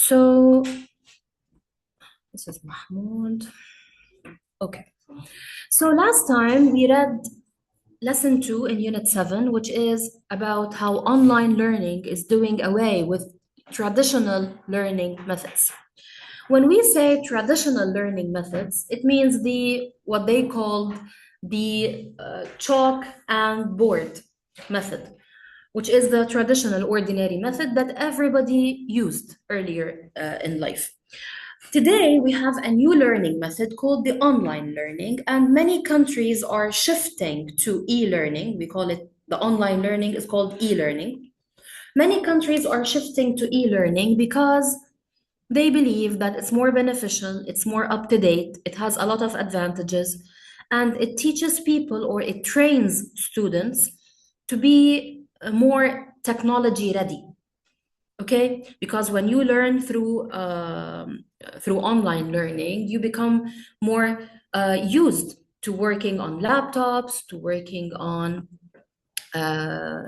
So this is Mahmoud. Okay. So last time we read lesson 2 in unit 7, which is about how online learning is doing away with traditional learning methods. When we say traditional learning methods, it means the what they called the chalk and board method, which is the traditional ordinary method that everybody used earlier in life. Today, we have a new learning method called the online learning, and many countries are shifting to e-learning. We call it the online learning is called e-learning. Many countries are shifting to e-learning because they believe that it's more beneficial, it's more up to date, it has a lot of advantages, and it teaches people or it trains students to be more technology ready. Okay, because when you learn through online learning, you become more used to working on laptops, to working on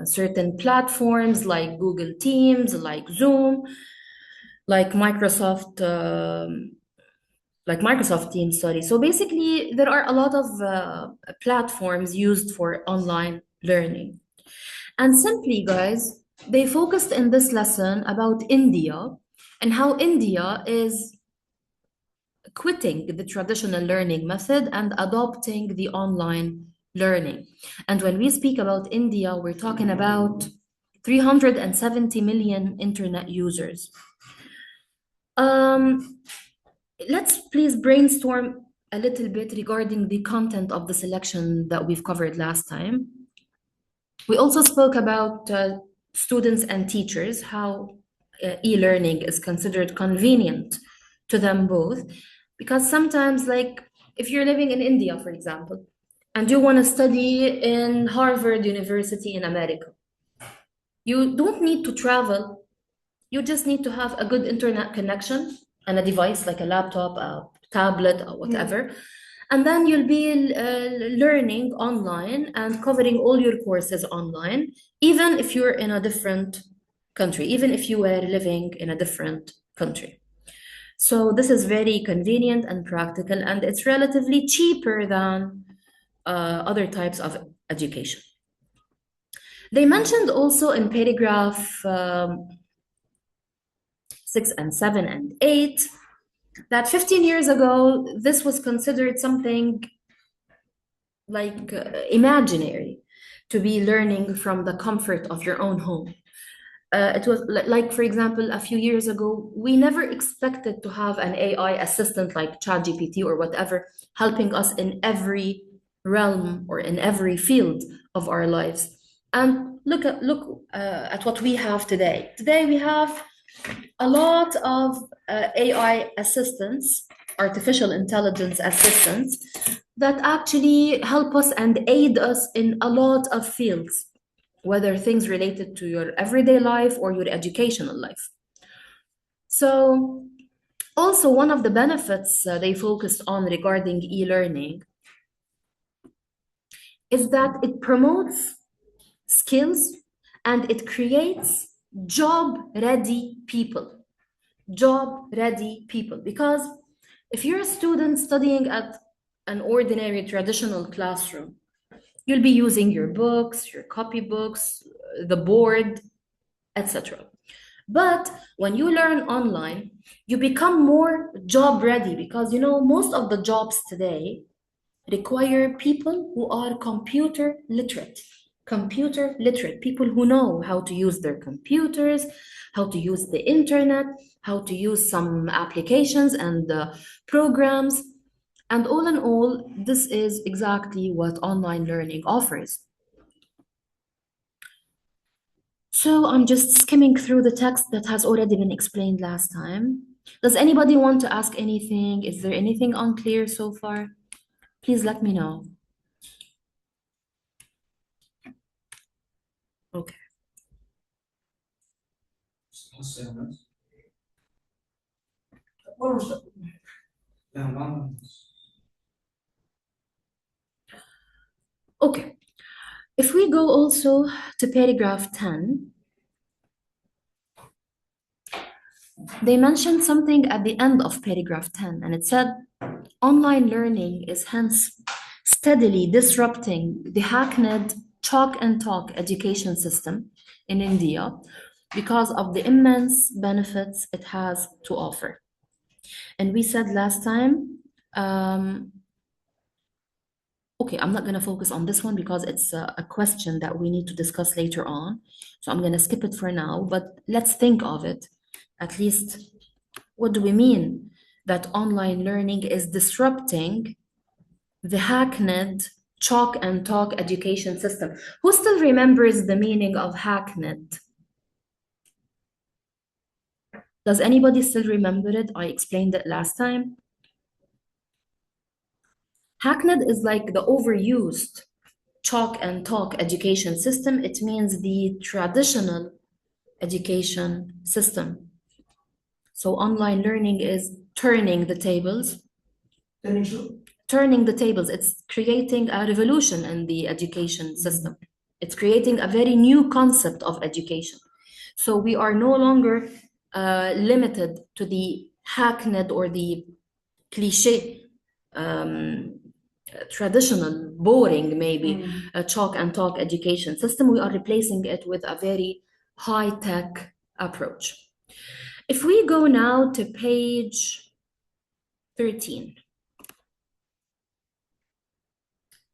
certain platforms like Google Teams, like Zoom, like Microsoft Teams, sorry. So basically, there are a lot of platforms used for online learning. And simply, guys, they focused in this lesson about India and how India is quitting the traditional learning method and adopting the online learning. And when we speak about India, we're talking about 370 million internet users. Let's please brainstorm a little bit regarding the content of the selection that we've covered last time. We also spoke about students and teachers, how e-learning is considered convenient to them both. Because sometimes, like, if you're living in India, for example, and you want to study in Harvard University in America, you don't need to travel. You just need to have a good internet connection and a device like a laptop, a tablet, or whatever. And then you'll be learning online and covering all your courses online, even if you're in a different country, even if you were living in a different country. So this is very convenient and practical, and it's relatively cheaper than other types of education. They mentioned also in paragraph 6 and 7 and 8 that 15 years ago, this was considered something like imaginary, to be learning from the comfort of your own home. It was like, for example, a few years ago, we never expected to have an AI assistant like ChatGPT or whatever helping us in every realm or in every field of our lives. And look at what we have today. Today we have a lot of AI assistants, artificial intelligence assistants, that actually help us and aid us in a lot of fields, whether things related to your everyday life or your educational life. So, also, one of the benefits they focused on regarding e-learning is that it promotes skills and it creates job-ready people. Job-ready people. Because if you're a student studying at an ordinary traditional classroom, you'll be using your books, your copybooks, the board, etc. But when you learn online, you become more job ready because most of the jobs today require people who are computer literate. Computer literate, people who know how to use their computers, how to use the internet, how to use some applications and programs. And all in all, this is exactly what online learning offers. So I'm just skimming through the text that has already been explained last time. Does anybody want to ask anything? Is there anything unclear so far? Please let me know. Okay. Okay. If we go also to paragraph 10, they mentioned something at the end of paragraph 10, and it said, online learning is hence steadily disrupting the hackneyed chalk and talk education system in India because of the immense benefits it has to offer. And we said last time, okay, I'm not going to focus on this one because it's a question that we need to discuss later on. So I'm going to skip it for now, but let's think of it. At least, what do we mean that online learning is disrupting the hackneyed chalk and talk education system? Who still remembers the meaning of hackneyed? Does anybody still remember it? I explained it last time. Hackneyed is like the overused chalk and talk education system. It means the traditional education system. So online learning is turning the tables. Turning the tables. It's creating a revolution in the education system. It's creating a very new concept of education. So we are no longer limited to the hackneyed or the cliche traditional, boring, maybe, chalk and talk education system. We are replacing it with a very high-tech approach. If we go now to page 13,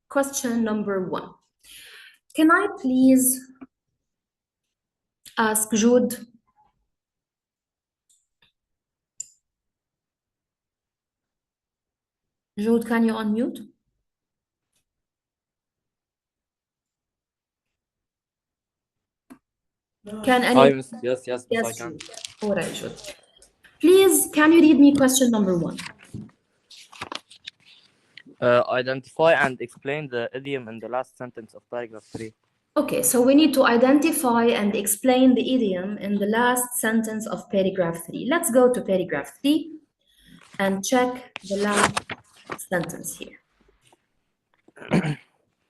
question number 1. Can I please ask Jude? Jude, can you unmute? Can any? Hi, Miss. Yes, I Yes, can. Jude. All right, Jude. Please, can you read me question number 1? Identify and explain the idiom in the last sentence of paragraph 3. Okay, so we need to identify and explain the idiom in the last sentence of paragraph 3. Let's go to paragraph 3 and check the last sentence here.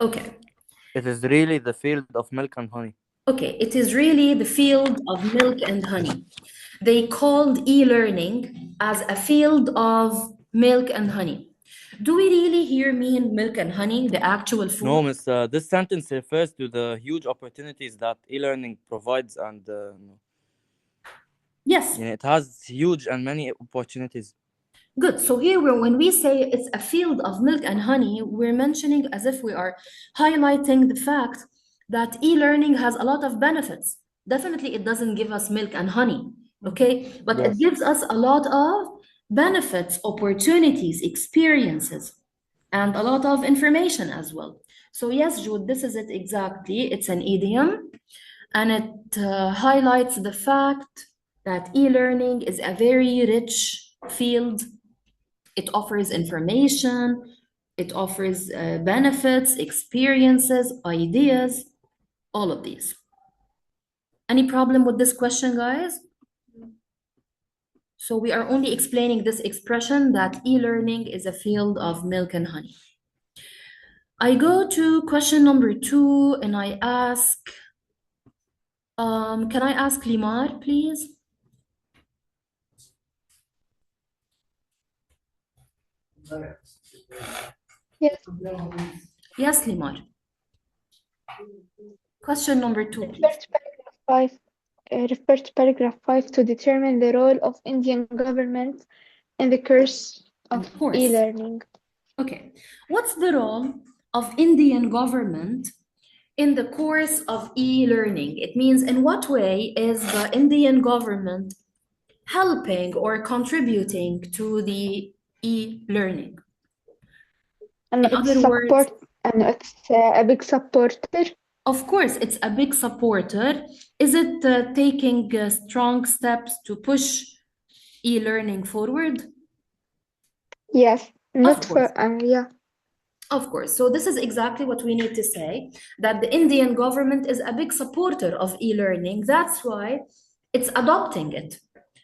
Okay. It is really the field of milk and honey. Okay, it is really the field of milk and honey. They called e-learning as a field of milk and honey. Do we really here mean milk and honey, the actual food? No, Miss. This sentence refers to the huge opportunities that e-learning provides, and Yes. it has huge and many opportunities. Good. So here, when we say it's a field of milk and honey, we're mentioning as if we are highlighting the fact that e-learning has a lot of benefits. Definitely, it doesn't give us milk and honey, okay? But it gives us a lot of benefits, opportunities, experiences, and a lot of information as well. So yes, Jude, this is it exactly. It's an idiom, and it highlights the fact that e-learning is a very rich field. It offers information, it offers benefits, experiences, ideas, all of these. Any problem with this question, guys? So we are only explaining this expression that e-learning is a field of milk and honey. I go to question number 2 and I ask, can I ask Limar, please? Yes. Yes, Limar. Question number 2, please. Refer to paragraph 5 to determine the role of Indian government in the course of course. e-learning. Okay. What's the role of Indian government in the course of e-learning? It means in what way is the Indian government helping or contributing to the e-learning? And In other words, it's a big supporter. of course, it's a big supporter. Is it taking strong steps to push e-learning forward? Yes, not Of course. yeah. Of course. So this is exactly what we need to say, that the Indian government is a big supporter of e-learning. That's why it's adopting it.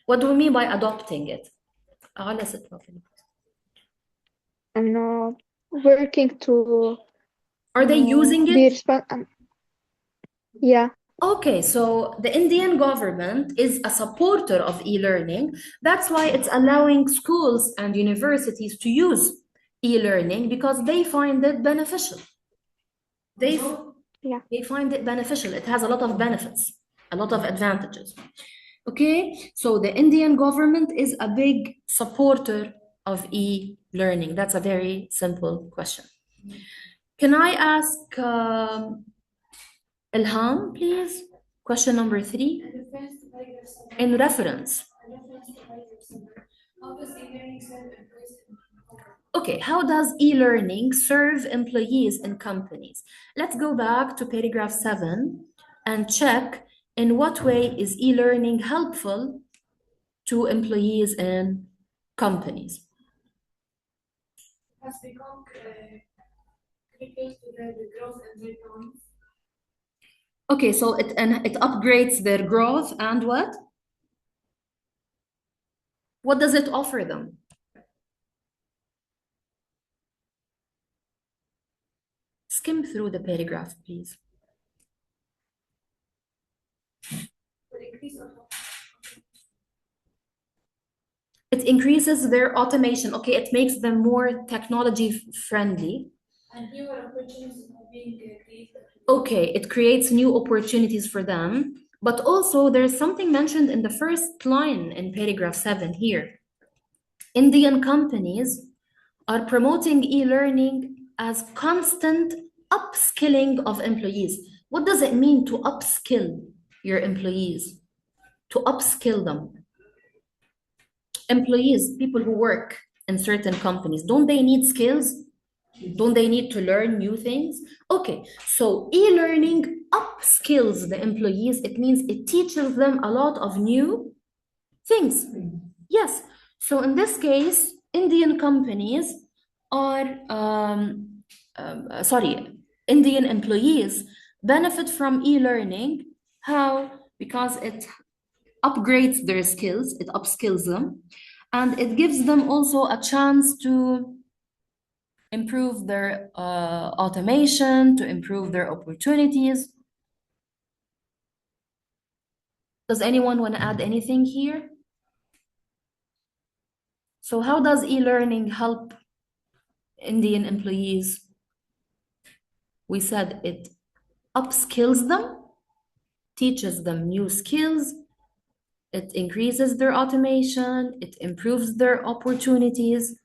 What do we mean by adopting it? And working to Are they using be it? yeah. Okay, so the Indian government is a supporter of e-learning. That's why it's allowing schools and universities to use e-learning because they find it beneficial. They Yeah. they find it beneficial. It has a lot of benefits, a lot of advantages. Okay, so the Indian government is a big supporter of e-learning. That's a very simple question. Can I ask Ilham, please? Question number 3. In reference. Okay, how does e-learning serve employees in companies? Let's go back to paragraph 7 and check in what way is e-learning helpful to employees in companies. Has become critical to the growth and their economies. Okay, so it upgrades their growth and what? What does it offer them? Skim through the paragraph, please. It increases their automation. Okay, it makes them more technology friendly. And newer opportunities are being created. Okay, it creates new opportunities for them. But also, there's something mentioned in the first line in paragraph 7 here. Indian companies are promoting e-learning as constant upskilling of employees. What does it mean to upskill your employees? To upskill them. Employees, people who work in certain companies, don't they need skills? Don't they need to learn new things? Okay, so e-learning upskills the employees. It means it teaches them a lot of new things. Yes, so in this case, Indian companies are, Indian employees benefit from e-learning. How? Because it upgrades their skills, it upskills them, and it gives them also a chance to improve their automation, to improve their opportunities. Does anyone want to add anything here? So how does e-learning help Indian employees? We said it upskills them, teaches them new skills, it increases their automation, it improves their opportunities.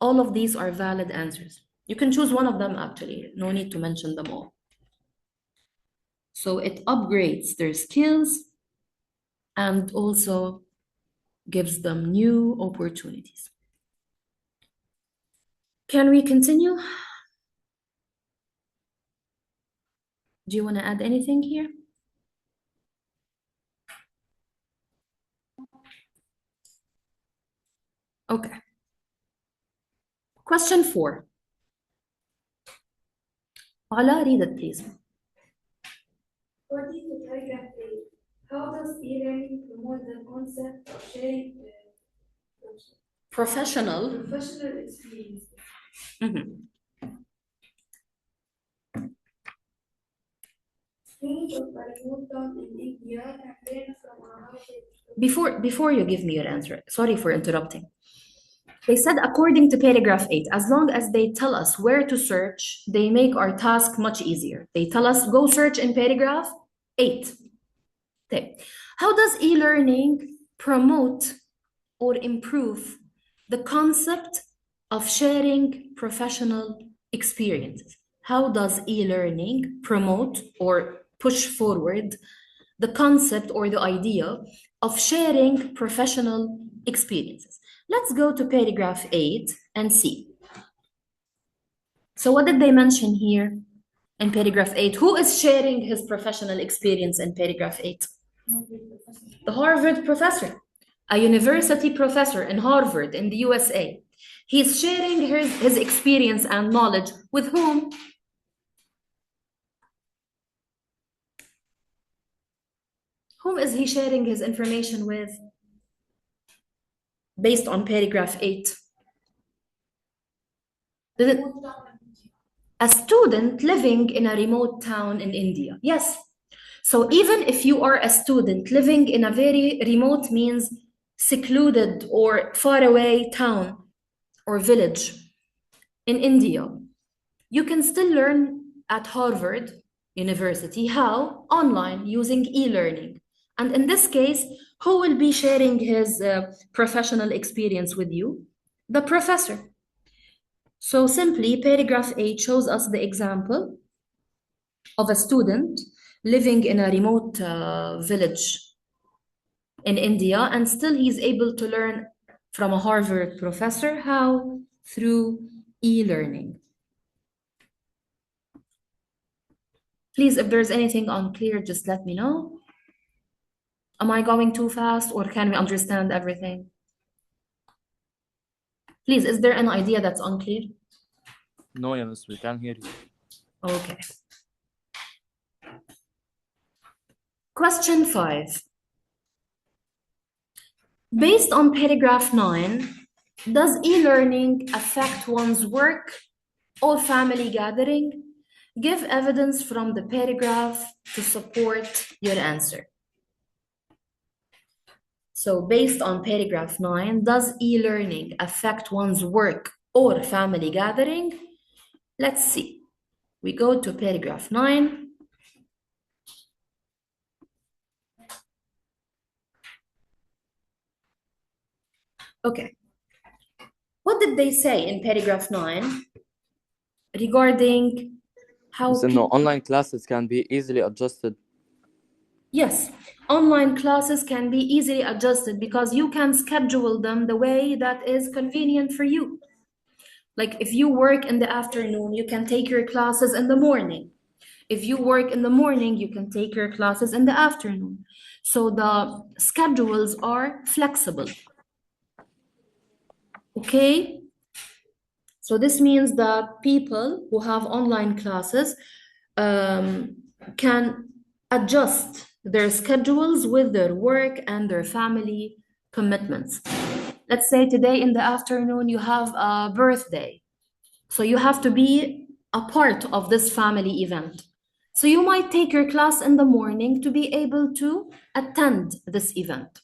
All of these are valid answers. You can choose one of them actually, no need to mention them all. So it upgrades their skills and also gives them new opportunities. Can we continue? Do you want to add anything here? Okay. Question 4. Ala, read it, please. According to paragraph 8, how does e-learning promote the concept of sharing Professional. experience? Mhm. Students of a remote town in India can learn from a Before you give me your answer, sorry for interrupting. They said, according to paragraph 8, as long as they tell us where to search, they make our task much easier. They tell us, go search in paragraph 8. Okay. How does e-learning promote or improve the concept of sharing professional experiences? How does e-learning promote or push forward the concept or the idea of sharing professional experiences? Let's go to paragraph 8 and see. So what did they mention here in paragraph 8? Who is sharing his professional experience in paragraph 8? The Harvard professor, a university professor in Harvard in the USA. He's sharing his experience and knowledge with whom? Whom is he sharing his information with? Based on paragraph 8. A student living in a remote town in India. Yes. So even if you are a student living in a very remote, means secluded or far away town or village in India, you can still learn at Harvard University. How? Online, using e-learning. And in this case, who will be sharing his professional experience with you? The professor. So simply, paragraph 8 shows us the example of a student living in a remote village in India, and still he's able to learn from a Harvard professor. How? Through e-learning. Please, if there's anything unclear, just let me know. Am I going too fast, or can we understand everything? Please, is there an idea that's unclear? No, yes, we can hear you. Okay. Question 5. Based on paragraph 9, does e-learning affect one's work or family gathering? Give evidence from the paragraph to support your answer. So based on paragraph 9, does e-learning affect one's work or family gathering? Let's see. We go to paragraph 9. Okay. What did they say in paragraph 9 regarding how So no, online classes can be easily adjusted. Yes, online classes can be easily adjusted because you can schedule them the way that is convenient for you. Like if you work in the afternoon, you can take your classes in the morning. If you work in the morning, you can take your classes in the afternoon. So the schedules are flexible. Okay? So this means that people who have online classes can adjust their schedules with their work and their family commitments. Let's say today in the afternoon you have a birthday. So you have to be a part of this family event. So you might take your class in the morning to be able to attend this event.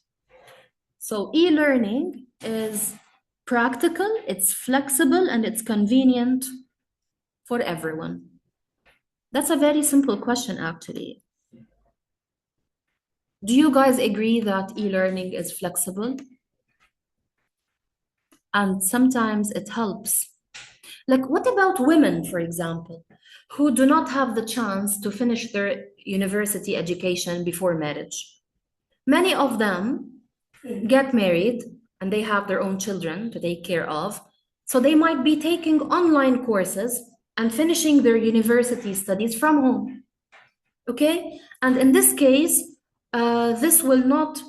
So e-learning is practical, it's flexible, and it's convenient for everyone. That's a very simple question, actually. Do you guys agree that e-learning is flexible? And sometimes it helps. Like, what about women, for example, who do not have the chance to finish their university education before marriage? Many of them get married and they have their own children to take care of. So they might be taking online courses and finishing their university studies from home. Okay? And in this case, this will not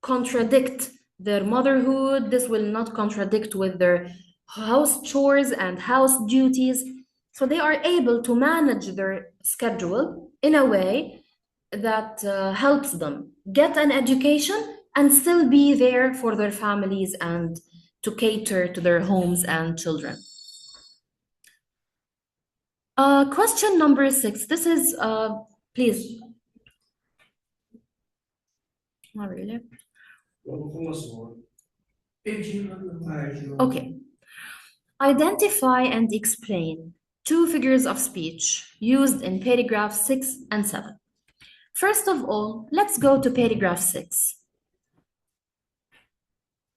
contradict their motherhood. This will not contradict with their house chores and house duties. So they are able to manage their schedule in a way that helps them get an education and still be there for their families and to cater to their homes and children. Question number 6. This is, please. Not really. Okay. Identify and explain 2 figures of speech used in paragraph 6 and 7. First of all, let's go to paragraph 6.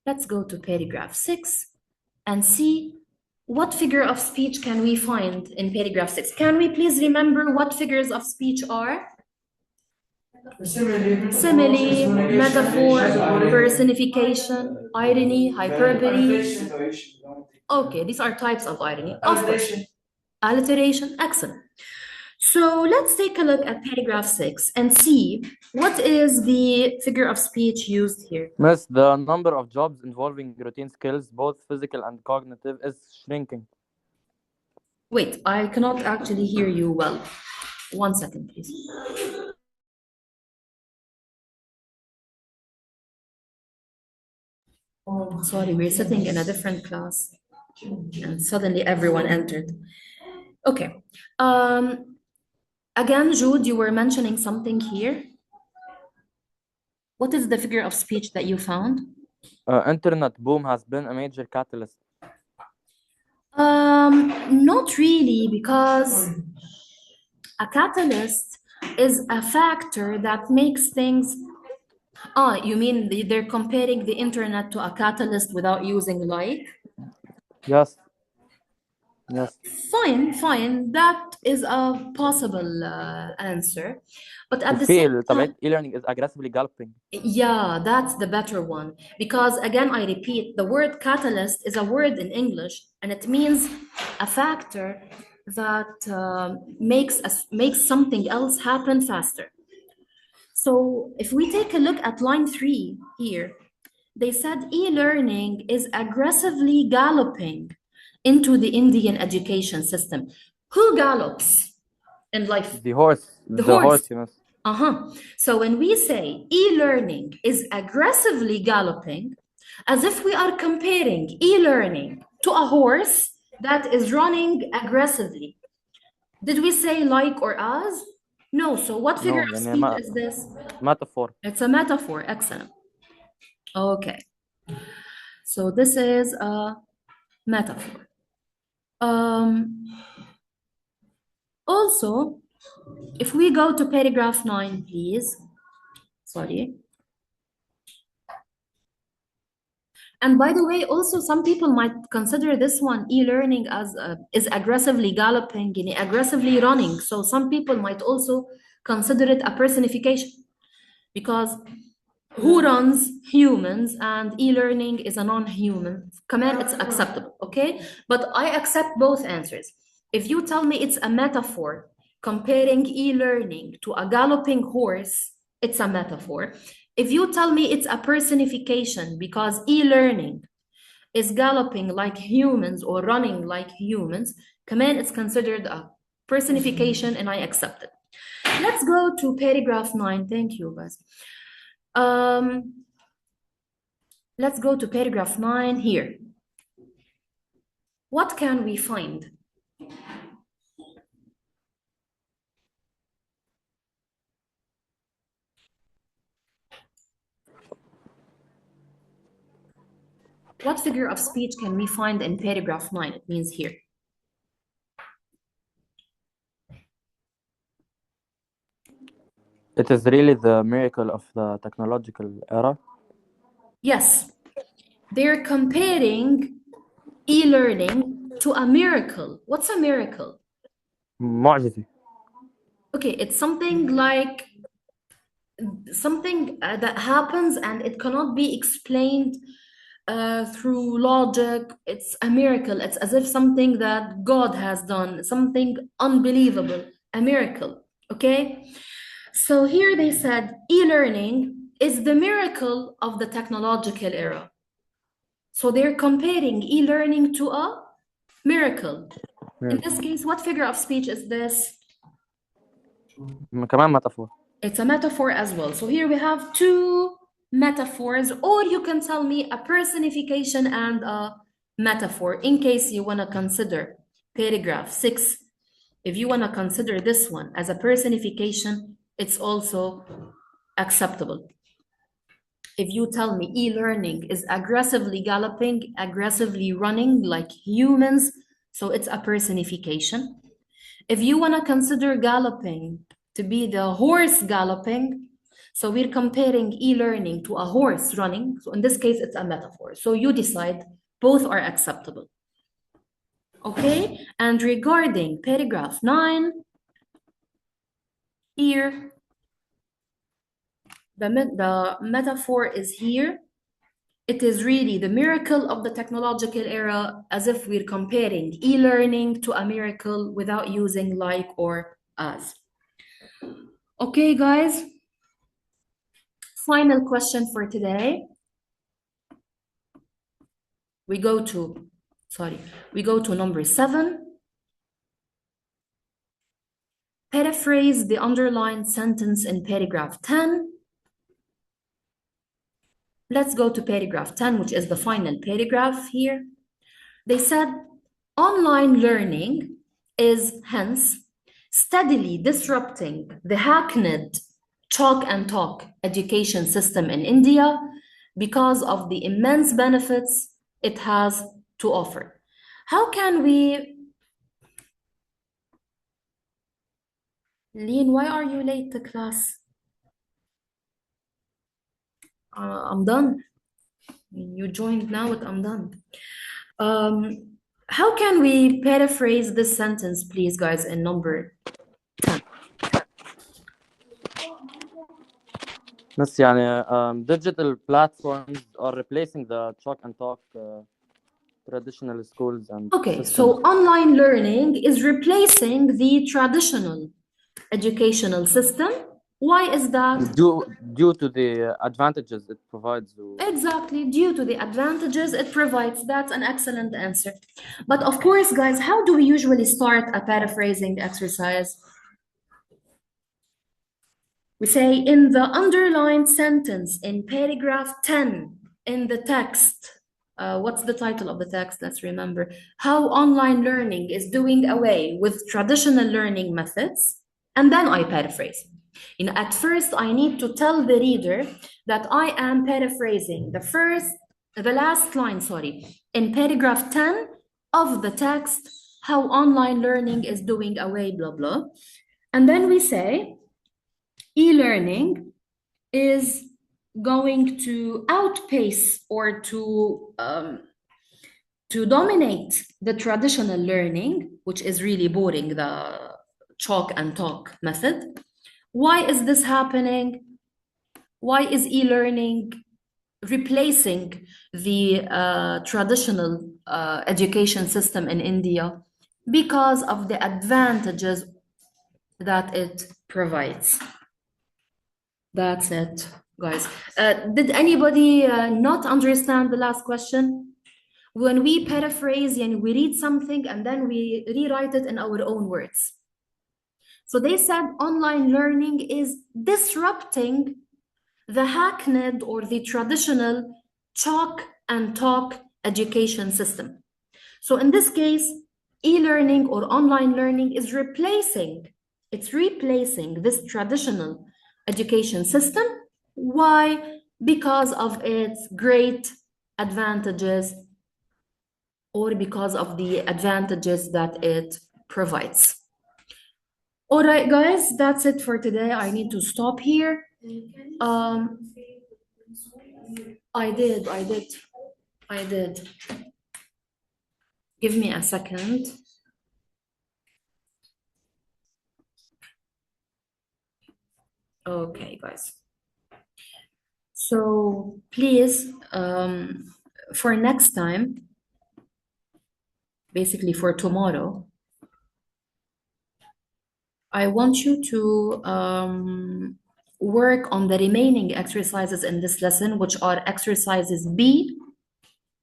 Let's go to paragraph 6 and see what figure of speech can we find in paragraph 6. Can we please remember what figures of speech are? Simile, metaphor, personification, irony, hyperbole. Okay, these are types of irony. Of course. Alliteration, excellent. So let's take a look at paragraph 6 and see what is the figure of speech used here. Miss, the number of jobs involving routine skills, both physical and cognitive, is shrinking. Wait, I cannot actually hear you well. 1 second, please. Oh, sorry, we're sitting in a different class and suddenly everyone entered. Okay. Again, Jude, you were mentioning something here. What is the figure of speech that you found? Internet boom has been a major catalyst. Not really, because a catalyst is a factor that makes things. Ah, you mean they're comparing the internet to a catalyst without using like? Yes. Yes. Fine. That is a possible answer. But at the وفي same طبيعة time, e-learning is aggressively galloping. yeah, that's the better one. Because again, I repeat, the word catalyst is a word in English, and it means a factor that makes something else happen faster. So if we take a look at line 3 here, they said e-learning is aggressively galloping into the Indian education system. Who gallops in life? The horse. The The horse. horse, you know. So when we say e-learning is aggressively galloping, as if we are comparing e-learning to a horse that is running aggressively. Did we say like or as? No. So what figure No, of يعني speech is this? metaphor. It's a metaphor. Excellent. Okay. So this is a metaphor. Also, if we go to paragraph 9, please. Sorry. And by the way, also some people might consider this one e-learning as is aggressively galloping and aggressively running. So some people might also consider it a personification, because who runs? Humans, and e-learning is a non-human command. It's acceptable, okay? But I accept both answers. If you tell me it's a metaphor comparing e-learning to a galloping horse, it's a metaphor. If you tell me it's a personification because e-learning is galloping like humans or running like humans, command, it's considered a personification, and I accept it. Let's go to paragraph 9. Thank you, guys. Let's go to paragraph 9 here. What can we find? What figure of speech can we find in paragraph 9? It means here. It is really the miracle of the technological era. Yes. They're comparing e-learning to a miracle. What's a miracle? معجزة. Okay, it's something like something that happens and it cannot be explained through logic. It's a miracle. It's as if something that God has done, something unbelievable, a miracle. Okay? So here they said e-learning is the miracle of the technological era. So they're comparing e-learning to a miracle. In this case, what figure of speech is this? كمان metaphor. It's a metaphor as well. So here we have two metaphors, or you can tell me a personification and a metaphor in case you want to consider paragraph 6. If you want to consider this one as a personification, it's also acceptable. If you tell me e-learning is aggressively galloping, aggressively running like humans, so it's a personification. If you want to consider galloping to be the horse galloping, so we're comparing e-learning to a horse running. So in this case, it's a metaphor. So you decide, both are acceptable. Okay, and regarding paragraph 9, here, the metaphor is here. It is really the miracle of the technological era, as if we're comparing e-learning to a miracle without using like or as. Okay, guys. Final question for today. We go to number 7. Paraphrase the underlined sentence in paragraph 10. Let's go to paragraph 10, which is the final paragraph here. They said online learning is hence steadily disrupting the hackneyed chalk and talk education system in India because of the immense benefits it has to offer. How can we... Lean, why are you late to class? I'm done. You joined now, but I'm done. How can we paraphrase this sentence, please, guys, in number 10? بس يعني digital platforms are replacing the chalk and talk traditional schools and Okay, systems. so online learning is replacing the traditional educational system. Why is that? due to the advantages it provides to Exactly, due to the advantages it provides. That's an excellent answer. But of course, guys, how do we usually start a paraphrasing exercise? We say in the underlined sentence in paragraph 10 in the text, what's the title of the text? Let's remember. How online learning is doing away with traditional learning methods. And then I paraphrase. At first, I need to tell the reader that I am paraphrasing the last line, in paragraph 10 of the text, how online learning is doing away, blah, blah. And then we say, e-learning is going to outpace or to dominate the traditional learning, which is really boring, the chalk and talk method. Why is this happening? Why is e-learning replacing the traditional education system in India? Because of the advantages that it provides. That's it, guys. Did anybody not understand the last question? When we paraphrase and we read something and then we rewrite it in our own words. So they said online learning is disrupting the hackneyed or the traditional chalk and talk education system. So in this case, e-learning or online learning is replacing this traditional education system. Why? Because of its great advantages or because of the advantages that it provides. All right, guys, that's it for today. I need to stop here. I did. Give me a second. Okay, guys. So please, for next time, basically for tomorrow, I want you to work on the remaining exercises in this lesson, which are exercises B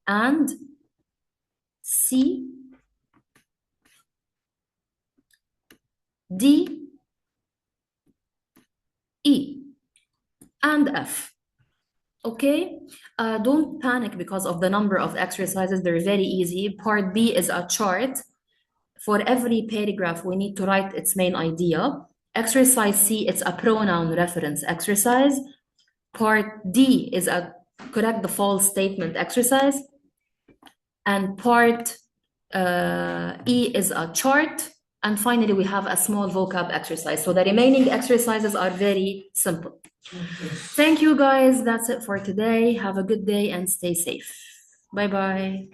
and C, D, E, and F. Okay? Don't panic because of the number of exercises. They're very easy. Part B is a chart. For every paragraph, we need to write its main idea. Exercise C, it's a pronoun reference exercise. Part D is a correct the false statement exercise. And part E is a chart. And finally, we have a small vocab exercise. So the remaining exercises are very simple. Thank you, guys. That's it for today. Have a good day and stay safe. Bye-bye.